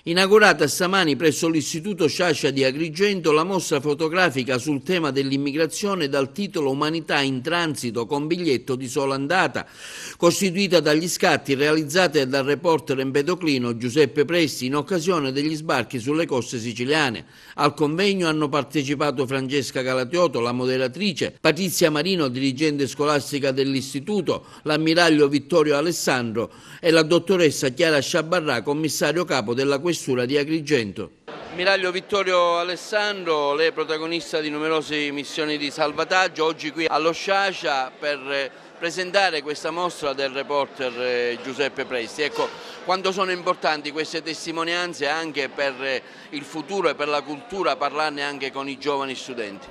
Inaugurata stamani presso l'Istituto Sciascia di Agrigento la mostra fotografica sul tema dell'immigrazione dal titolo Umanità in transito con biglietto di sola andata, costituita dagli scatti realizzati dal reporter empedoclino Giuseppe Presti in occasione degli sbarchi sulle coste siciliane. Al convegno hanno partecipato Francesca Galatioto, la moderatrice, Patrizia Marino, dirigente scolastica dell'Istituto, l'ammiraglio Vittorio Alessandro e la dottoressa Chiara Sciabarrà, commissario capo della Questura di Agrigento. Ammiraglio Vittorio Alessandro, lei è protagonista di numerose missioni di salvataggio, oggi qui allo Sciascia per presentare questa mostra del reporter Giuseppe Presti. Ecco, quanto sono importanti queste testimonianze anche per il futuro e per la cultura, parlarne anche con i giovani studenti?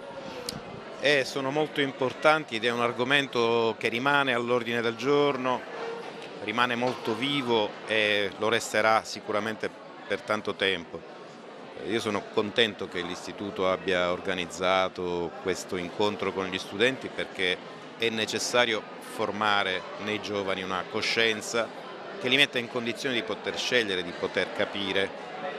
Sono molto importanti ed è un argomento che rimane all'ordine del giorno, rimane molto vivo e lo resterà sicuramente per tanto tempo. Io sono contento che l'Istituto abbia organizzato questo incontro con gli studenti perché è necessario formare nei giovani una coscienza che li metta in condizione di poter scegliere, di poter capire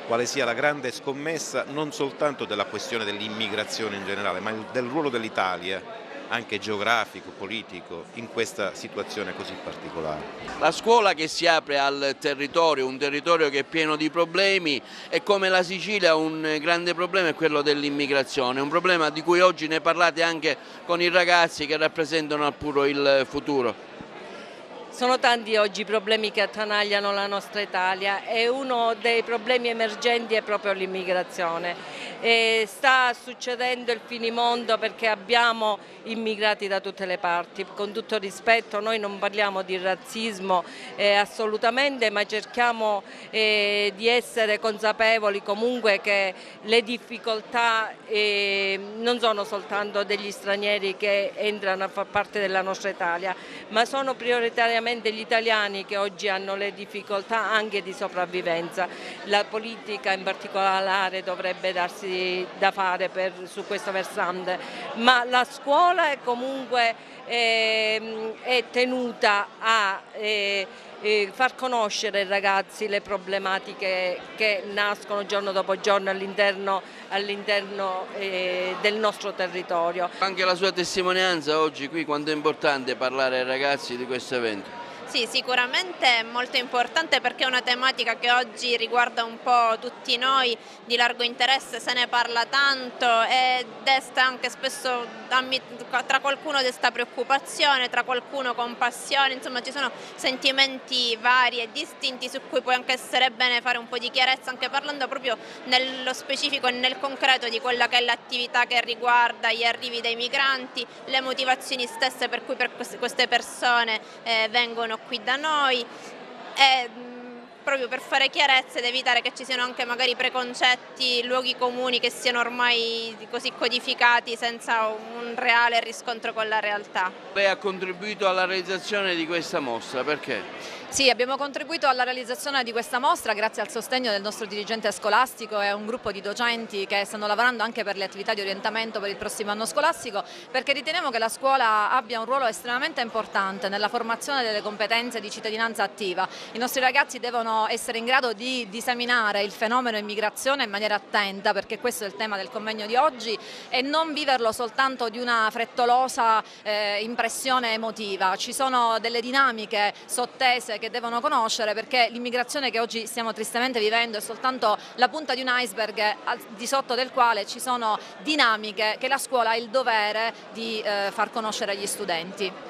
quale sia la grande scommessa non soltanto della questione dell'immigrazione in generale, ma del ruolo dell'Italia anche geografico, politico, in questa situazione così particolare. La scuola che si apre al territorio, un territorio che è pieno di problemi e come la Sicilia un grande problema è quello dell'immigrazione, un problema di cui oggi ne parlate anche con i ragazzi che rappresentano appunto il futuro. Sono tanti oggi i problemi che attanagliano la nostra Italia e uno dei problemi emergenti è proprio l'immigrazione. Sta succedendo il finimondo perché abbiamo immigrati da tutte le parti. Con tutto rispetto, noi non parliamo di razzismo assolutamente, ma cerchiamo di essere consapevoli comunque che le difficoltà non sono soltanto degli stranieri che entrano a far parte della nostra Italia, ma sono prioritariamente gli italiani che oggi hanno le difficoltà anche di sopravvivenza. La politica in particolare dovrebbe darsi da fare su questo versante, ma la scuola è comunque è tenuta a far conoscere ai ragazzi le problematiche che nascono giorno dopo giorno all'interno del nostro territorio. Anche la sua testimonianza oggi qui, quanto è importante parlare ai ragazzi di questo evento? Sì, sicuramente è molto importante perché è una tematica che oggi riguarda un po' tutti noi, di largo interesse, se ne parla tanto e desta anche spesso, tra qualcuno desta preoccupazione, tra qualcuno compassione, insomma ci sono sentimenti vari e distinti su cui può anche essere bene fare un po' di chiarezza, anche parlando proprio nello specifico e nel concreto di quella che è l'attività che riguarda gli arrivi dei migranti, le motivazioni stesse per cui queste persone vengono qui da noi e proprio per fare chiarezza ed evitare che ci siano anche magari preconcetti, luoghi comuni che siano ormai così codificati senza un reale riscontro con la realtà. Lei ha contribuito alla realizzazione di questa mostra, perché? Sì, abbiamo contribuito alla realizzazione di questa mostra grazie al sostegno del nostro dirigente scolastico e un gruppo di docenti che stanno lavorando anche per le attività di orientamento per il prossimo anno scolastico, perché riteniamo che la scuola abbia un ruolo estremamente importante nella formazione delle competenze di cittadinanza attiva. I nostri ragazzi devono essere in grado di diseminare il fenomeno immigrazione in maniera attenta, perché questo è il tema del convegno di oggi, e non viverlo soltanto di una frettolosa impressione emotiva. Ci sono delle dinamiche sottese che devono conoscere, perché l'immigrazione che oggi stiamo tristemente vivendo è soltanto la punta di un iceberg al di sotto del quale ci sono dinamiche che la scuola ha il dovere di far conoscere agli studenti.